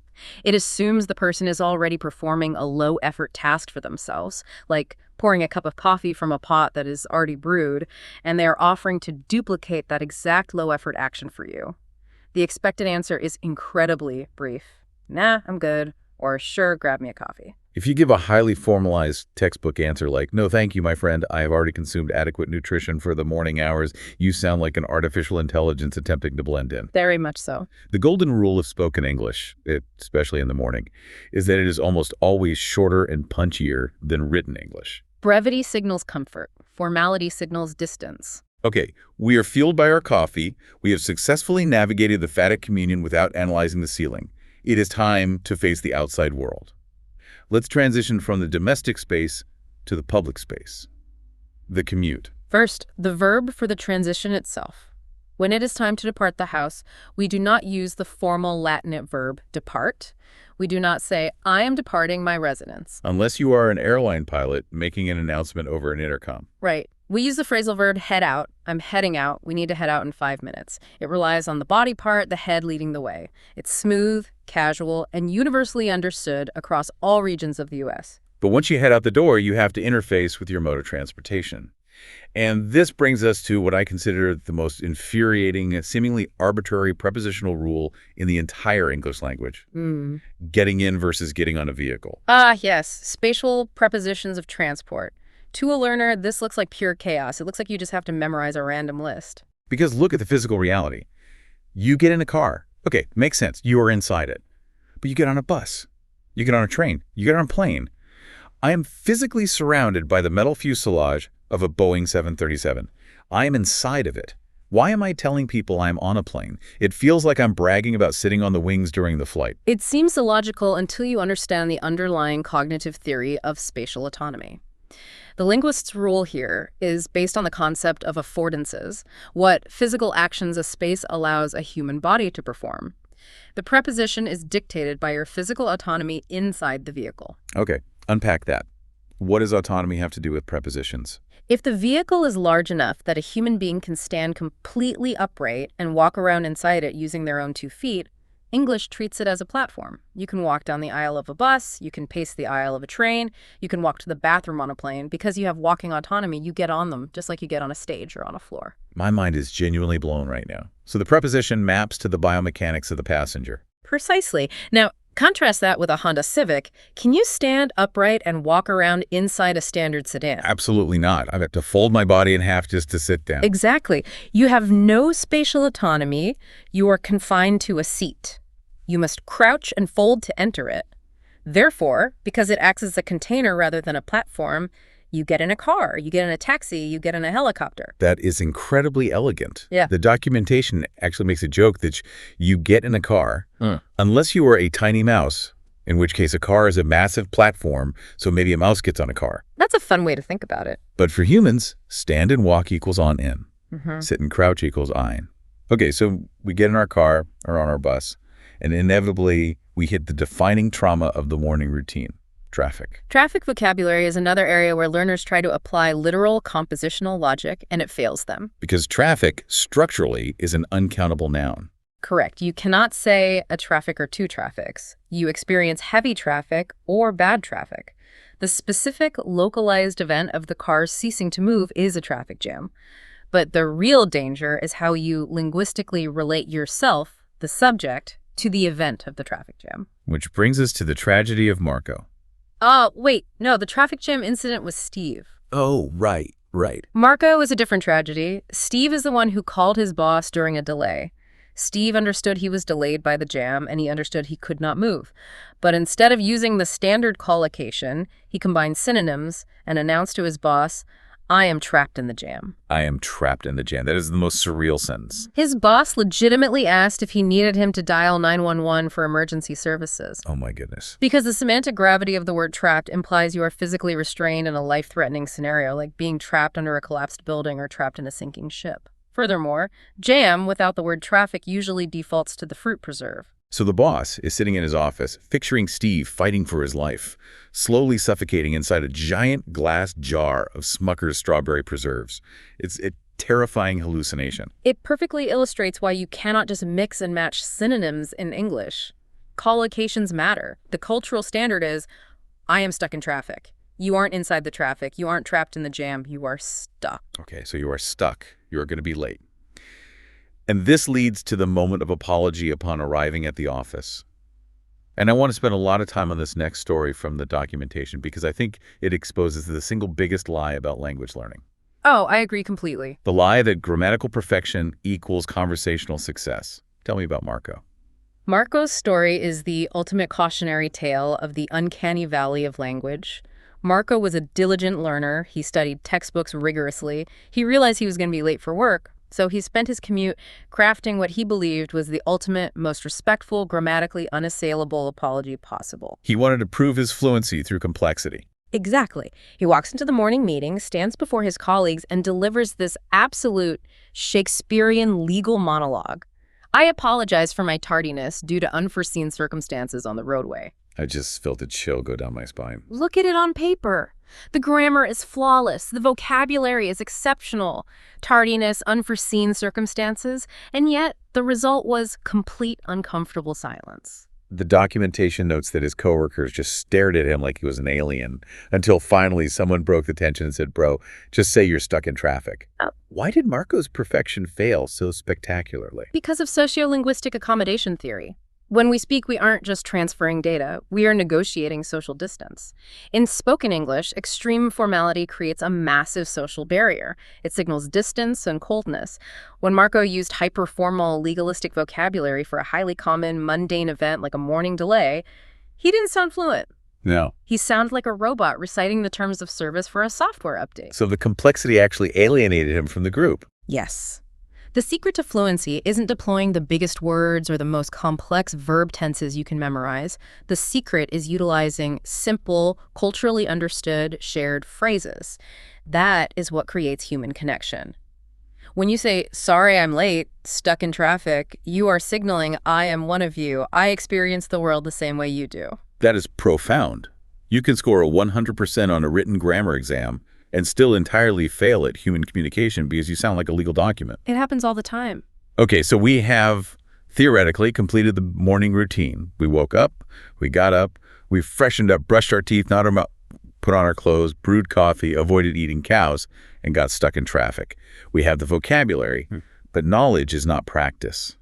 It assumes the person is already performing a low-effort task for themselves, like pouring a cup of coffee from a pot that is already brewed, and they are offering to duplicate that exact low-effort action for you. The expected answer is incredibly brief. "Nah, I'm good," or "Sure, grab me a coffee." If you give a highly formalized textbook answer like, "No, thank you, my friend, I have already consumed adequate nutrition for the morning hours," you sound like an artificial intelligence attempting to blend in. Very much so. The golden rule of spoken English, especially in the morning, is that it is almost always shorter and punchier than written English. Brevity signals comfort. Formality signals distance. Okay, we are fueled by our coffee. We have successfully navigated the phatic communion without analyzing the ceiling. It is time to face the outside world. Let's transition from the domestic space to the public space. The commute. First, the verb for the transition itself. When it is time to depart the house, we do not use the formal Latinate verb depart. We do not say, "I am departing my residence." Unless you are an airline pilot making an announcement over an intercom. Right. We use the phrasal verb head out. "I'm heading out. We need to head out in 5 minutes." It relies on the body part, the head leading the way. It's smooth, casual, and universally understood across all regions of the U.S. But once you head out the door, you have to interface with your mode of transportation. And this brings us to what I consider the most infuriating, seemingly arbitrary prepositional rule in the entire English language. Getting in versus getting on a vehicle. Ah, yes. Spatial prepositions of transport. To a learner, this looks like pure chaos. It looks like you just have to memorize a random list. Because look at the physical reality. You get in a car. Okay, makes sense. You are inside it. But you get on a bus. You get on a train. You get on a plane. I am physically surrounded by the metal fuselage of a Boeing 737. I am inside of it. Why am I telling people I'm on a plane? It feels like I'm bragging about sitting on the wings during the flight. It seems illogical until you understand the underlying cognitive theory of spatial autonomy. The linguist's rule here is based on the concept of affordances, what physical actions a space allows a human body to perform. The preposition is dictated by your physical autonomy inside the vehicle. Okay, unpack that. What does autonomy have to do with prepositions? If the vehicle is large enough that a human being can stand completely upright and walk around inside it using their own 2 feet, English treats it as a platform. You can walk down the aisle of a bus, you can pace the aisle of a train, you can walk to the bathroom on a plane. Because you have walking autonomy, you get on them just like you get on a stage or on a floor. My mind is genuinely blown right now. So the preposition maps to the biomechanics of the passenger. Precisely. Now, contrast that with a Honda Civic. Can you stand upright and walk around inside a standard sedan? Absolutely not. I have to fold my body in half just to sit down. Exactly. You have no spatial autonomy. You are confined to a seat. You must crouch and fold to enter it. Therefore, because it acts as a container rather than a platform, you get in a car, you get in a taxi, you get in a helicopter. That is incredibly elegant. Yeah. The documentation actually makes a joke that you get in a car, unless you are a tiny mouse, in which case a car is a massive platform, so maybe a mouse gets on a car. That's a fun way to think about it. But for humans, stand and walk equals on in. Sit and crouch equals ein. Okay, so we get in our car or on our bus, and inevitably we hit the defining trauma of the morning routine. Traffic. Traffic vocabulary is another area where learners try to apply literal compositional logic, and it fails them. Because traffic, structurally, is an uncountable noun. Correct. You cannot say a traffic or 2 traffics. You experience heavy traffic or bad traffic. The specific localized event of the cars ceasing to move is a traffic jam. But the real danger is how you linguistically relate yourself, the subject, to the event of the traffic jam. Which brings us to the tragedy of Marco. Wait, no, the traffic jam incident was Steve. Oh, right. Marco is a different tragedy. Steve is the one who called his boss during a delay. Steve understood he was delayed by the jam, and he understood he could not move. But instead of using the standard collocation, he combined synonyms and announced to his boss, I am trapped in the jam. I am trapped in the jam. That is the most surreal sentence. His boss legitimately asked if he needed him to dial 911 for emergency services. Oh my goodness. Because the semantic gravity of the word trapped implies you are physically restrained in a life-threatening scenario, like being trapped under a collapsed building or trapped in a sinking ship. Furthermore, jam without the word traffic usually defaults to the fruit preserve. So the boss is sitting in his office, picturing Steve fighting for his life, slowly suffocating inside a giant glass jar of Smucker's strawberry preserves. It's a terrifying hallucination. It perfectly illustrates why you cannot just mix and match synonyms in English. Collocations matter. The cultural standard is, I am stuck in traffic. You aren't inside the traffic. You aren't trapped in the jam. You are stuck. Okay, so you are stuck. You are going to be late. And this leads to the moment of apology upon arriving at the office. And I want to spend a lot of time on this next story from the documentation because I think it exposes the single biggest lie about language learning. Oh, I agree completely. The lie that grammatical perfection equals conversational success. Tell me about Marco. Marco's story is the ultimate cautionary tale of the uncanny valley of language. Marco was a diligent learner. He studied textbooks rigorously. He realized he was going to be late for work. So he spent his commute crafting what he believed was the ultimate, most respectful, grammatically unassailable apology possible. He wanted to prove his fluency through complexity. Exactly. He walks into the morning meeting, stands before his colleagues, and delivers this absolute Shakespearean legal monologue. I apologize for my tardiness due to unforeseen circumstances on the roadway. I just felt a chill go down my spine. Look at it on paper. The grammar is flawless. The vocabulary is exceptional. Tardiness, unforeseen circumstances, and yet the result was complete uncomfortable silence. The documentation notes that his coworkers just stared at him like he was an alien until finally someone broke the tension and said, "Bro, just say you're stuck in traffic." Why did Marco's perfection fail so spectacularly? Because of sociolinguistic accommodation theory. When we speak, we aren't just transferring data, we are negotiating social distance. In spoken English, extreme formality creates a massive social barrier. It signals distance and coldness. When Marco used hyper-formal, legalistic vocabulary for a highly common, mundane event like a morning delay, he didn't sound fluent. No. He sounded like a robot reciting the terms of service for a software update. So the complexity actually alienated him from the group. Yes. The secret to fluency isn't deploying the biggest words or the most complex verb tenses you can memorize. The secret is utilizing simple, culturally understood, shared phrases. That is what creates human connection. When you say, "Sorry, I'm late, stuck in traffic," you are signaling, "I am one of you. I experience the world the same way you do." That is profound. You can score a 100% on a written grammar exam and still entirely fail at human communication because you sound like a legal document. It happens all the time. Okay, so we have theoretically completed the morning routine. We woke up, we got up, we freshened up, brushed our teeth, put on our clothes, brewed coffee, avoided eating cows, and got stuck in traffic. We have the vocabulary, but knowledge is not practice.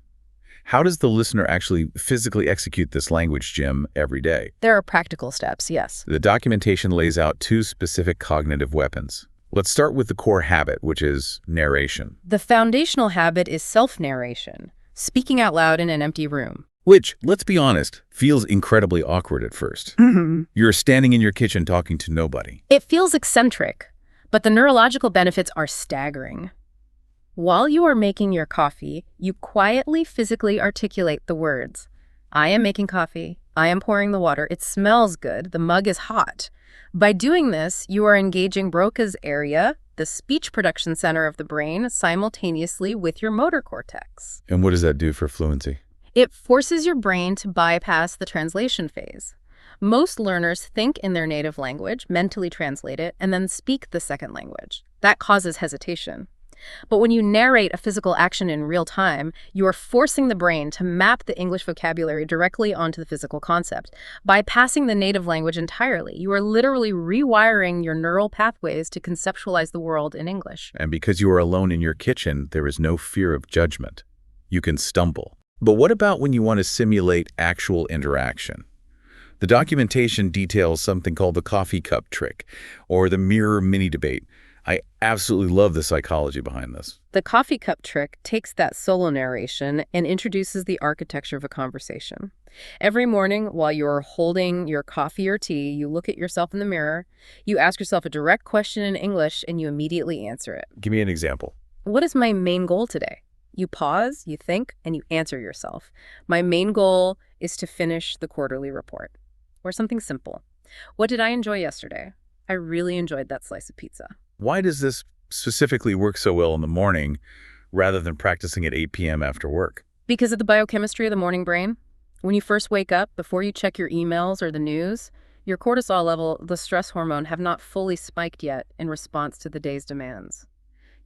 How does the listener actually physically execute this language, Jim, every day? There are practical steps, yes. The documentation lays out two specific cognitive weapons. Let's start with the core habit, which is narration. The foundational habit is self-narration, speaking out loud in an empty room. Which, let's be honest, feels incredibly awkward at first. You're standing in your kitchen talking to nobody. It feels eccentric, but the neurological benefits are staggering. While you are making your coffee, you quietly, physically articulate the words. I am making coffee. I am pouring the water. It smells good. The mug is hot. By doing this, you are engaging Broca's area, the speech production center of the brain, simultaneously with your motor cortex. And what does that do for fluency? It forces your brain to bypass the translation phase. Most learners think in their native language, mentally translate it, and then speak the second language. That causes hesitation. But when you narrate a physical action in real time, you are forcing the brain to map the English vocabulary directly onto the physical concept. Bypassing the native language entirely, you are literally rewiring your neural pathways to conceptualize the world in English. And because you are alone in your kitchen, there is no fear of judgment. You can stumble. But what about when you want to simulate actual interaction? The documentation details something called the coffee cup trick, or the mirror mini debate. I absolutely love the psychology behind this. The coffee cup trick takes that solo narration and introduces the architecture of a conversation. Every morning, while you're holding your coffee or tea, you look at yourself in the mirror, you ask yourself a direct question in English, and you immediately answer it. Give me an example. What is my main goal today? You pause, you think, and you answer yourself. My main goal is to finish the quarterly report. Or something simple. What did I enjoy yesterday? I really enjoyed that slice of pizza. Why does this specifically work so well in the morning rather than practicing at 8 p.m. after work? Because of the biochemistry of the morning brain. When you first wake up, before you check your emails or the news, your cortisol level, the stress hormone, have not fully spiked yet in response to the day's demands.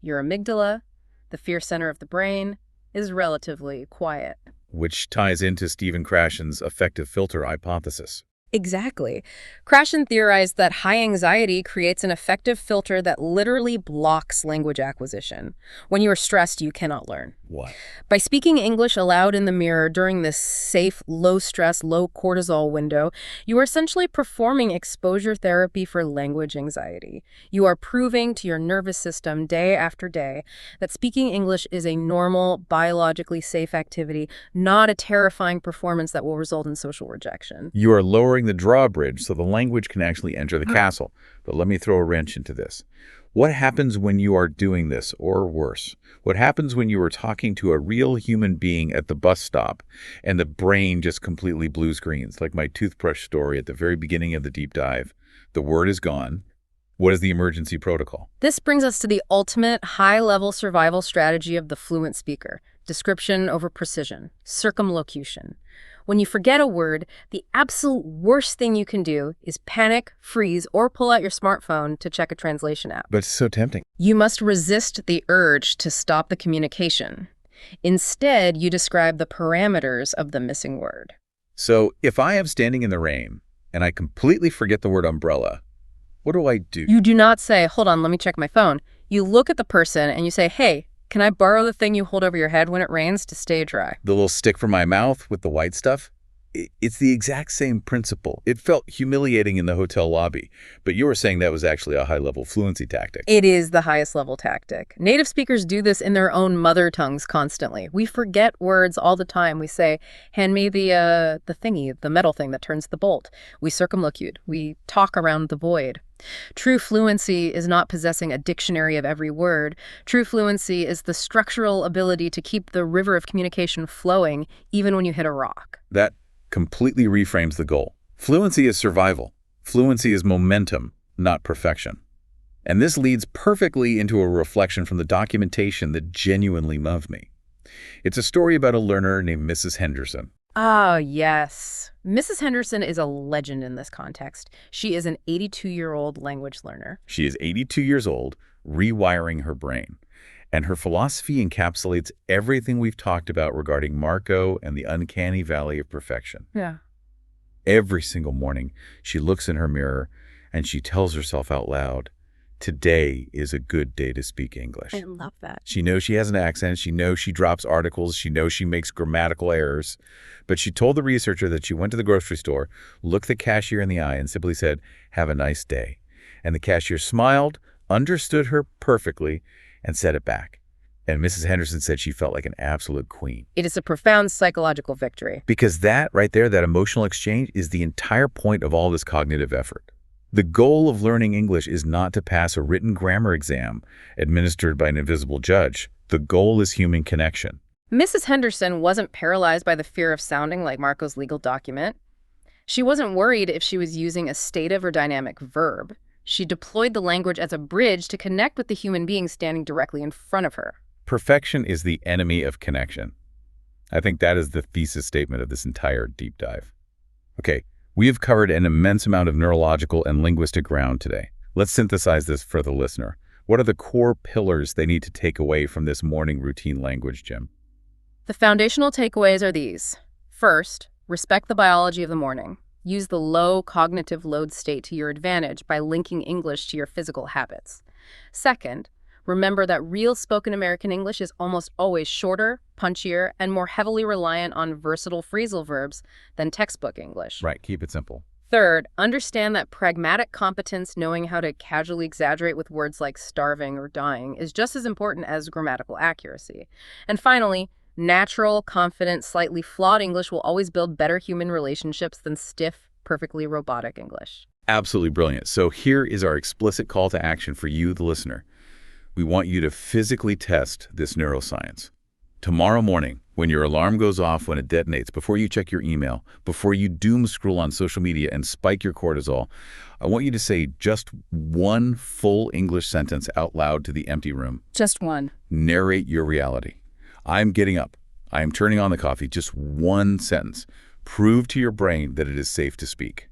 Your amygdala, the fear center of the brain, is relatively quiet. Which ties into Stephen Krashen's effective filter hypothesis. Exactly. Krashen theorized that high anxiety creates an effective filter that literally blocks language acquisition. When you are stressed, you cannot learn. What? By speaking English aloud in the mirror during this safe, low-stress, low-cortisol window, you are essentially performing exposure therapy for language anxiety. You are proving to your nervous system day after day that speaking English is a normal, biologically safe activity, not a terrifying performance that will result in social rejection. You are lowering the drawbridge so the language can actually enter the castle. But let me throw a wrench into this. What happens when you are doing this, or worse? What happens when you are talking to a real human being at the bus stop and the brain just completely blue screens, like my toothbrush story at the very beginning of the deep dive? The word is gone. What is the emergency protocol? This brings us to the ultimate high-level survival strategy of the fluent speaker: description over precision, circumlocution. When you forget a word, the absolute worst thing you can do is panic, freeze, or pull out your smartphone to check a translation app. But it's so tempting. You must resist the urge to stop the communication. Instead, you describe the parameters of the missing word. So if I am standing in the rain and I completely forget the word umbrella, what do I do? You do not say, "Hold on, let me check my phone." You look at the person and you say, "Hey, can I borrow the thing you hold over your head when it rains to stay dry?" The little stick for my mouth with the white stuff? It's the exact same principle. It felt humiliating in the hotel lobby, but you were saying that was actually a high-level fluency tactic. It is the highest level tactic. Native speakers do this in their own mother tongues constantly. We forget words all the time. We say, "Hand me the thingy, the metal thing that turns the bolt." We circumlocute. We talk around the void. True fluency is not possessing a dictionary of every word. True fluency is the structural ability to keep the river of communication flowing even when you hit a rock. That completely reframes the goal. Fluency is survival. Fluency is momentum, not perfection. And this leads perfectly into a reflection from the documentation that genuinely moved me. It's a story about a learner named Mrs. Henderson. Oh, yes. Mrs. Henderson is a legend in this context. She is an 82-year-old language learner. She is 82 years old, rewiring her brain. And her philosophy encapsulates everything we've talked about regarding Marco and the uncanny valley of perfection. Yeah. Every single morning, she looks in her mirror and she tells herself out loud, "Today is a good day to speak English." I love that. She knows she has an accent. She knows she drops articles. She knows she makes grammatical errors. But she told the researcher that she went to the grocery store, looked the cashier in the eye, and simply said, "Have a nice day." And the cashier smiled, understood her perfectly, and said it back. And Mrs. Henderson said she felt like an absolute queen. It is a profound psychological victory. Because that right there, that emotional exchange, is the entire point of all this cognitive effort. The goal of learning English is not to pass a written grammar exam administered by an invisible judge. The goal is human connection. Mrs. Henderson wasn't paralyzed by the fear of sounding like Marco's legal document. She wasn't worried if she was using a stative or dynamic verb. She deployed the language as a bridge to connect with the human being standing directly in front of her. Perfection is the enemy of connection. I think that is the thesis statement of this entire deep dive. Okay, we have covered an immense amount of neurological and linguistic ground today. Let's synthesize this for the listener. What are the core pillars they need to take away from this morning routine language, Jim? The foundational takeaways are these. First, respect the biology of the morning. Use the low cognitive load state to your advantage by linking English to your physical habits. Second, remember that real spoken American English is almost always shorter, punchier, and more heavily reliant on versatile phrasal verbs than textbook English. Right, keep it simple. Third, understand that pragmatic competence, knowing how to casually exaggerate with words like starving or dying, is just as important as grammatical accuracy. And finally, natural, confident, slightly flawed English will always build better human relationships than stiff, perfectly robotic English. Absolutely brilliant. So here is our explicit call to action for you, the listener. We want you to physically test this neuroscience. Tomorrow morning, when your alarm goes off, when it detonates, before you check your email, before you doom scroll on social media and spike your cortisol, I want you to say just one full English sentence out loud to the empty room. Just one. Narrate your reality. I'm getting up. I am turning on the coffee. Just one sentence. Prove to your brain that it is safe to speak.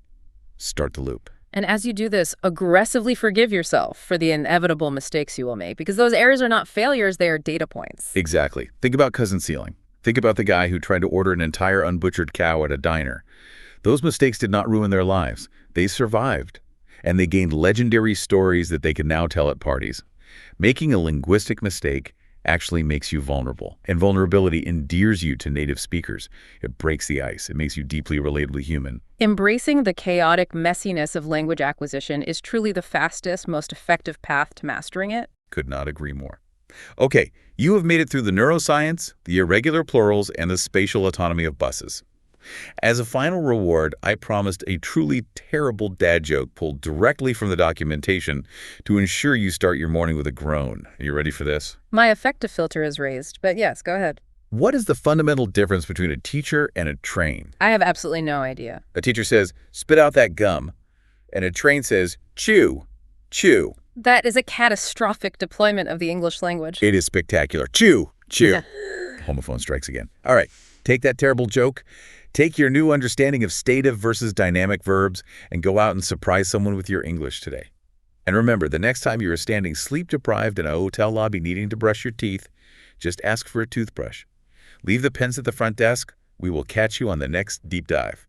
Start the loop. And as you do this, aggressively forgive yourself for the inevitable mistakes you will make, because those errors are not failures, they are data points. Exactly. Think about cousin Sealing. Think about the guy who tried to order an entire unbutchered cow at a diner. Those mistakes did not ruin their lives. They survived. And they gained legendary stories that they can now tell at parties. Making a linguistic mistake actually makes you vulnerable. And vulnerability endears you to native speakers. It breaks the ice. It makes you deeply relatably human. Embracing the chaotic messiness of language acquisition is truly the fastest, most effective path to mastering it. Could not agree more. Okay, you have made it through the neuroscience, the irregular plurals, and the spatial autonomy of buses. As a final reward, I promised a truly terrible dad joke pulled directly from the documentation to ensure you start your morning with a groan. Are you ready for this? My affective filter is raised, but yes, go ahead. What is the fundamental difference between a teacher and a train? I have absolutely no idea. A teacher says, spit out that gum, and a train says, chew, chew. That is a catastrophic deployment of the English language. It is spectacular. Chew, chew. Yeah. Homophone strikes again. All right, take that terrible joke. Take your new understanding of stative versus dynamic verbs and go out and surprise someone with your English today. And remember, the next time you are standing sleep-deprived in a hotel lobby needing to brush your teeth, just ask for a toothbrush. Leave the pens at the front desk. We will catch you on the next deep dive.